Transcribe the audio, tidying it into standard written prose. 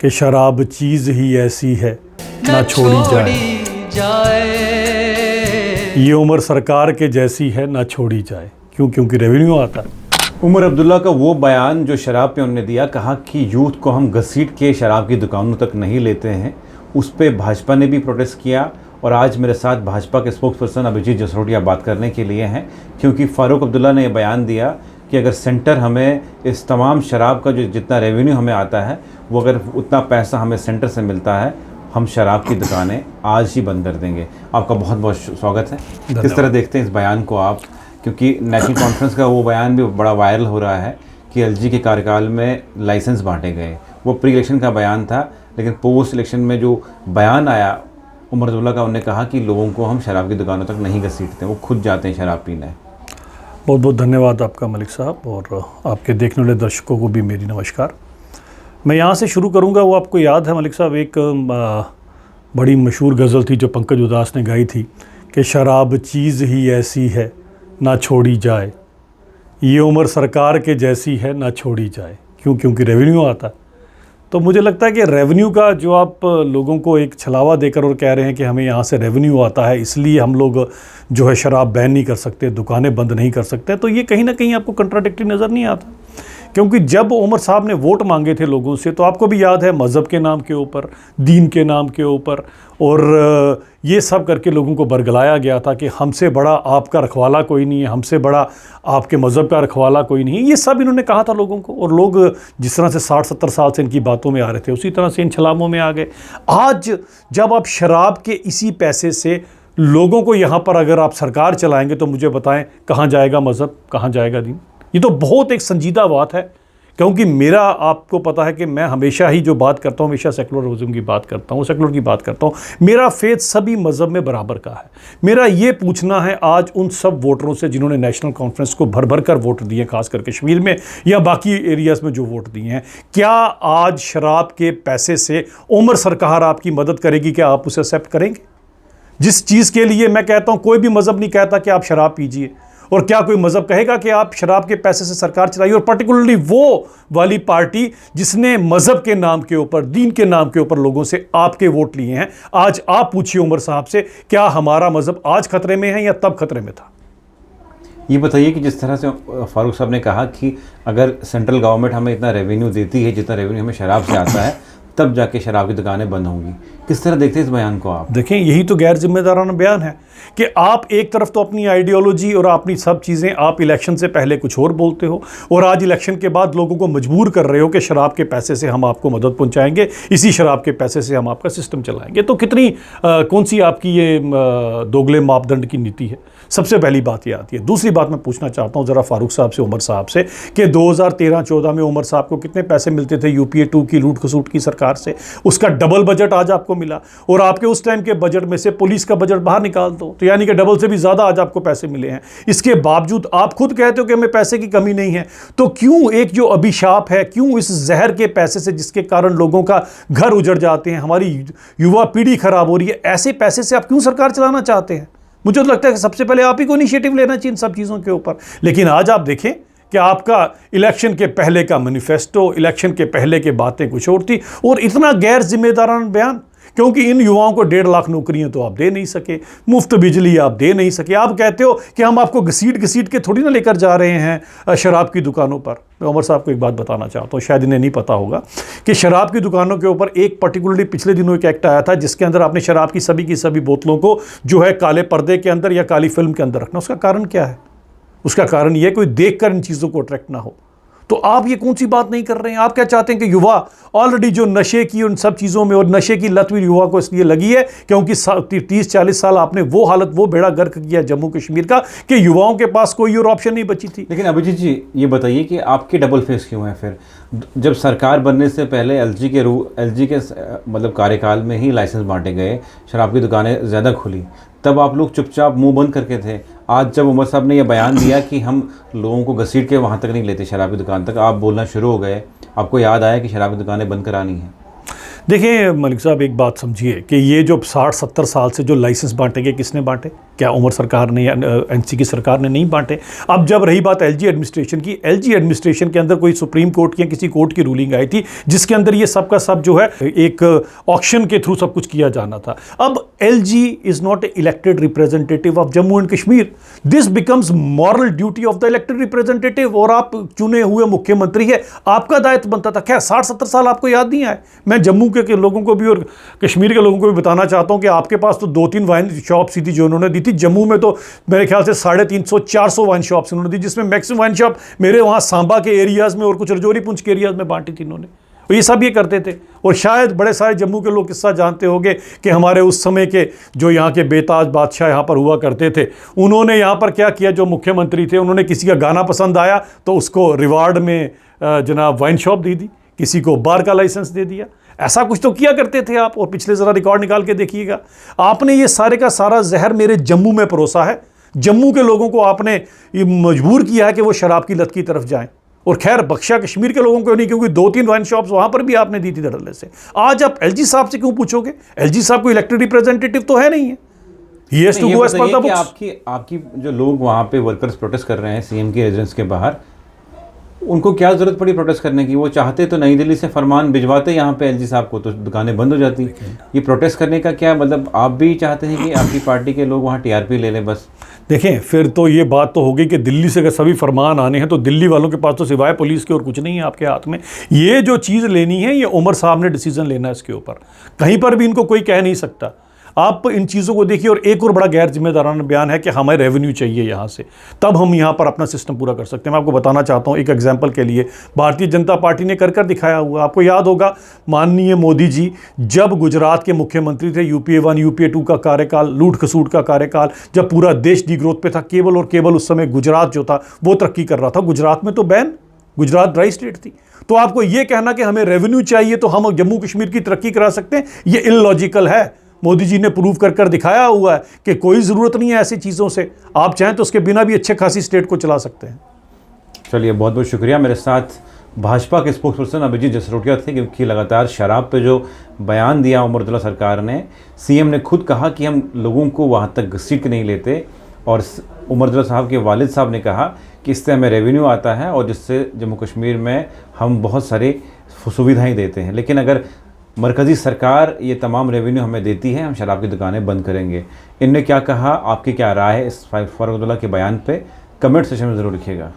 कि शराब चीज़ ही ऐसी है ना छोड़ी जाए। ये उम्र सरकार के जैसी है ना छोड़ी जाए। क्यों? क्योंकि रेवेन्यू आता है। उमर अब्दुल्ला का वो बयान जो शराब पे उन्होंने दिया, कहा कि यूथ को हम घसीट के शराब की दुकानों तक नहीं लेते हैं, उस पर भाजपा ने भी प्रोटेस्ट किया। और आज मेरे साथ भाजपा के स्पोक्स पर्सन अभिजीत जसरोटिया बात करने के लिए हैं, क्योंकि फ़ारूक अब्दुल्ला ने यह बयान दिया कि अगर सेंटर हमें इस तमाम शराब का जो जितना रेवेन्यू हमें आता है, वो अगर उतना पैसा हमें सेंटर से मिलता है, हम शराब की दुकानें आज ही बंद कर देंगे। आपका बहुत बहुत स्वागत है। किस तरह देखते हैं इस बयान को आप? क्योंकि नेशनल कॉन्फ्रेंस का वो बयान भी बड़ा वायरल हो रहा है कि एलजी के कार्यकाल में लाइसेंस बांटे गए। वो प्री इलेक्शन का बयान था, लेकिन पोस्ट इलेक्शन में जो बयान आया उमर अब्दुल्ला का, उन्होंने कहा कि लोगों को हम शराब की दुकानों तक नहीं घसीटते, वो खुद जाते हैं शराब पीने। बहुत बहुत धन्यवाद आपका मलिक साहब, और आपके देखने वाले दर्शकों को भी मेरी नमस्कार। मैं यहाँ से शुरू करूँगा। वो आपको याद है मलिक साहब, एक बड़ी मशहूर गज़ल थी जो पंकज उदास ने गाई थी कि शराब चीज़ ही ऐसी है ना छोड़ी जाए। ये उम्र सरकार के जैसी है ना छोड़ी जाए। क्यों? क्योंकि रेवेन्यू आता है। तो मुझे लगता है कि रेवेन्यू का जो आप लोगों को एक छलावा देकर और कह रहे हैं कि हमें यहाँ से रेवेन्यू आता है, इसलिए हम लोग जो है शराब बैन नहीं कर सकते, दुकानें बंद नहीं कर सकते, तो ये कहीं ना कहीं आपको कंट्राडिक्टरी नज़र नहीं आता। क्योंकि जब उमर साहब ने वोट मांगे थे लोगों से, तो आपको भी याद है, मज़हब के नाम के ऊपर, दीन के नाम के ऊपर, और ये सब करके लोगों को बरगलाया गया था कि हमसे बड़ा आपका रखवाला कोई नहीं है, हमसे बड़ा आपके मज़हब का रखवाला कोई नहीं है। ये सब इन्होंने कहा था लोगों को, और लोग जिस तरह से 60-70 साल से इनकी बातों में आ रहे थे, उसी तरह से इन छलामों में आ गए। आज जब आप शराब के इसी पैसे से लोगों को यहाँ पर अगर आप सरकार चलाएँगे, तो मुझे बताएँ कहाँ जाएगा मज़हब, कहाँ जाएगा दीन? ये तो बहुत एक संजीदा बात है। क्योंकि मेरा, आपको पता है कि मैं हमेशा ही जो बात करता हूँ, हमेशा सेकुलरिज्म की बात करता हूँ, सेकुलर की बात करता हूँ। मेरा फेथ सभी मज़हब में बराबर का है। मेरा ये पूछना है आज उन सब वोटरों से जिन्होंने नेशनल कॉन्फ्रेंस को भर भर कर वोट दिए, खासकर कश्मीर में या बाकी एरियाज़ में जो वोट दिए हैं, क्या आज शराब के पैसे से उमर सरकार आपकी मदद करेगी? क्या आप उसे एक्सेप्ट करेंगे? जिस चीज़ के लिए मैं कहता हूँ, कोई भी मज़हब नहीं कहता कि आप शराब पीजिए, और क्या कोई मज़हब कहेगा कि आप शराब के पैसे से सरकार चलाइए? और पर्टिकुलरली वो वाली पार्टी जिसने मज़हब के नाम के ऊपर, दीन के नाम के ऊपर लोगों से आपके वोट लिए हैं। आज आप पूछिए उमर साहब से, क्या हमारा मज़हब आज खतरे में है या तब खतरे में था? ये बताइए कि जिस तरह से फारूक साहब ने कहा कि अगर सेंट्रल गवर्नमेंट हमें इतना रेवेन्यू देती है जितना रेवेन्यू हमें शराब से आता है, तब जाके शराब की दुकानें बंद होंगी, किस तरह देखते हैं इस बयान को आप? देखें, यही तो गैर जिम्मेदाराना बयान है कि आप एक तरफ तो अपनी आइडियोलॉजी और अपनी सब चीज़ें आप इलेक्शन से पहले कुछ और बोलते हो, और आज इलेक्शन के बाद लोगों को मजबूर कर रहे हो कि शराब के पैसे से हम आपको मदद पहुंचाएंगे, इसी शराब के पैसे से हम आपका सिस्टम चलाएंगे। तो कितनी कौन सी आपकी ये दोगले मापदंड की नीति है? सबसे पहली बात ये आती है। दूसरी बात मैं पूछना चाहता हूँ ज़रा फारूक साहब से, उमर साहब से, कि 2013-14 में उमर साहब को कितने पैसे मिलते थे यूपीए 2 की लूट खसूट की सरकार से? उसका डबल बजट आज आपको मिला, और आपके उस टाइम के बजट में से पुलिस का बजट बाहर निकाल दो तो यानी कि डबल से भी ज़्यादा आज आपको पैसे मिले हैं। इसके बावजूद आप खुद कहते हो कि हमें पैसे की कमी नहीं है, तो क्यों एक जो अभिशाप है, क्यों इस जहर के पैसे से जिसके कारण लोगों का घर उजड़ जाते हैं, हमारी युवा पीढ़ी खराब हो रही है, ऐसे पैसे से आप क्यों सरकार चलाना चाहते हैं? मुझे तो लगता है कि सबसे पहले आप ही को इनिशिएटिव लेना चाहिए इन सब चीज़ों के ऊपर। लेकिन आज आप देखें कि आपका इलेक्शन के पहले का मैनिफेस्टो, इलेक्शन के पहले के बातें कुछ और थी, और इतना गैर जिम्मेदाराना बयान, क्योंकि इन युवाओं को 1.5 लाख नौकरियां तो आप दे नहीं सके, मुफ्त बिजली आप दे नहीं सके। आप कहते हो कि हम आपको घसीट के थोड़ी ना लेकर जा रहे हैं शराब की दुकानों पर। मैं उमर साहब को एक बात बताना चाहता हूँ, शायद इन्हें नहीं पता होगा कि शराब की दुकानों के ऊपर एक पर्टिकुलरली पिछले दिनों एक एक्ट आया था, जिसके अंदर आपने शराब की सभी बोतलों को जो है काले पर्दे के अंदर या काली फिल्म के अंदर रखना। उसका कारण क्या है? उसका कारण यह कोई देखकर इन चीज़ों को अट्रैक्ट ना हो। तो आप ये कौन सी बात नहीं कर रहे हैं? आप क्या चाहते हैं कि युवा ऑलरेडी जो नशे की उन सब चीज़ों में, और नशे की लत भी युवा को इसलिए लगी है क्योंकि 30-40 साल आपने वो हालत, वो बेड़ा गर्क किया जम्मू कश्मीर का कि युवाओं के पास कोई और ऑप्शन नहीं बची थी। लेकिन अभिजीत जी, ये बताइए कि आपके डबल फेस क्यों है फिर? जब सरकार बनने से पहले एलजी के मतलब कार्यकाल में ही लाइसेंस बांटे गए, शराब की दुकानें ज़्यादा खुली, तब आप लोग चुपचाप मुंह बंद करके थे। आज जब उमर साहब ने यह बयान दिया कि हम लोगों को घसीट के वहाँ तक नहीं लेते शराब की दुकान तक, आप बोलना शुरू हो गए। आपको याद आया कि शराब की दुकानें बंद करानी है। देखिए मलिक साहब, एक बात समझिए कि ये जो 60-70 साल से जो लाइसेंस बांटे गए, किसने बांटे? क्या उमर सरकार ने या एनसी की सरकार ने नहीं बांटे? अब जब रही बात एलजी एडमिनिस्ट्रेशन की, एलजी एडमिनिस्ट्रेशन के अंदर कोई सुप्रीम कोर्ट की या किसी कोर्ट की रूलिंग आई थी जिसके अंदर ये सब का सब जो है एक ऑक्शन के थ्रू सब कुछ किया जाना था। अब LG is not a elected representative of Jammu and Kashmir, this becomes moral duty of the elected representative. और आप चुने हुए मुख्यमंत्री है, आपका दायित्व बनता था। खैर 60-70 साल आपको याद नहीं आए। मैं जम्मू के लोगों को भी और कश्मीर के लोगों को भी बताना चाहता हूं कि आपके पास तो 2-3 वाइन शॉप्स ही थी जो उन्होंने दी थी। जम्मू में तो मेरे ख्याल से 350-400 वाइन शॉप्स उन्होंने दी, जिसमें मैक्सिमम वाइन शॉप मेरे वहां सांबा के एरियाज में और कुछ रजौरी पुंछ के एरियाज में बांटी थी इन्होंने। तो ये सब ये करते थे। और शायद बड़े सारे जम्मू के लोग किस्सा जानते होंगे कि हमारे उस समय के जो यहाँ के बेताज बादशाह यहाँ पर हुआ करते थे, उन्होंने यहाँ पर क्या किया, जो मुख्यमंत्री थे उन्होंने किसी का गाना पसंद आया तो उसको रिवार्ड में जनाब वाइन शॉप दे दी, किसी को बार का लाइसेंस दे दिया। ऐसा कुछ तो किया करते थे आप। और पिछले ज़रा रिकॉर्ड निकाल के देखिएगा, आपने ये सारे का सारा जहर मेरे जम्मू में परोसा है। जम्मू के लोगों को आपने ये मजबूर किया है कि वो शराब की लत की तरफ जाएं। और खैर बख्शा कश्मीर के लोगों को नहीं, क्योंकि 2-3 वाइन शॉप्स वहां पर भी आपने दी थी धड़ल्ले से। आज आप एलजी साहब से क्यों पूछोगे? एलजी साहब को इलेक्टेड रिप्रेजेंटेटिव तो है नहीं है। He has to go as per the books। आपकी जो लोग वहाँ पे वर्कर्स प्रोटेस्ट कर रहे हैं सीएम की रेजिडेंस के बाहर, उनको क्या ज़रूरत पड़ी प्रोटेस्ट करने की? वो चाहते तो नई दिल्ली से फरमान भिजवाते यहाँ पे एलजी साहब को, तो दुकानें बंद हो जाती। ये प्रोटेस्ट करने का क्या मतलब? आप भी चाहते हैं कि आपकी पार्टी के लोग वहाँ टीआरपी ले लें बस? देखें, फिर तो ये बात तो होगी कि दिल्ली से अगर सभी फरमान आने हैं तो दिल्ली वालों के पास तो सिवाय पुलिस के और कुछ नहीं है आपके हाथ में। ये जो चीज़ लेनी है ये उमर साहब ने डिसीजन लेना है इसके ऊपर, कहीं पर भी इनको कोई कह नहीं सकता। आप इन चीज़ों को देखिए। और एक और बड़ा गैर जिम्मेदाराना बयान है कि हमें रेवेन्यू चाहिए यहाँ से, तब हम यहाँ पर अपना सिस्टम पूरा कर सकते हैं। मैं आपको बताना चाहता हूँ एक एग्जांपल के लिए, भारतीय जनता पार्टी ने कर दिखाया हुआ। आपको याद होगा माननीय मोदी जी जब गुजरात के मुख्यमंत्री थे, UPA 1 UPA 2 का कार्यकाल, लूट खसूट का कार्यकाल, जब पूरा देश डिग्रोथ पे था, केवल और केवल उस समय गुजरात जो था वो तरक्की कर रहा था। गुजरात में तो बैन, गुजरात ड्राई स्टेट थी। तो आपको ये कहना कि हमें रेवेन्यू चाहिए तो हम जम्मू कश्मीर की तरक्की करा सकते हैं, ये इलॉजिकल है। मोदी जी ने प्रूव कर दिखाया हुआ है कि कोई ज़रूरत नहीं है ऐसी चीज़ों से। आप चाहें तो उसके बिना भी अच्छे खासी स्टेट को चला सकते हैं। चलिए, बहुत बहुत शुक्रिया। मेरे साथ भाजपा के स्पोक्स पर्सन अभिजीत जसरोटिया थे, क्योंकि लगातार शराब पे जो बयान दिया उमर अब्दुल्ला सरकार ने, सीएम ने खुद कहा कि हम लोगों को वहाँ तक घसीट के नहीं लेते। और उमर अब्दुल्ला साहब के वालिद साहब ने कहा कि इससे हमें रेवेन्यू आता है और जिससे जम्मू कश्मीर में हम बहुत सारी सुविधाएँ देते हैं। लेकिन अगर मरकज़ी सरकार ये तमाम रेवेन्यू हमें देती है, हम शराब की दुकानें बंद करेंगे। इनने क्या कहा, आपकी क्या राय है इस फारूक अब्दुल्ला के बयान पे? कमेंट सेक्शन में ज़रूर लिखिएगा।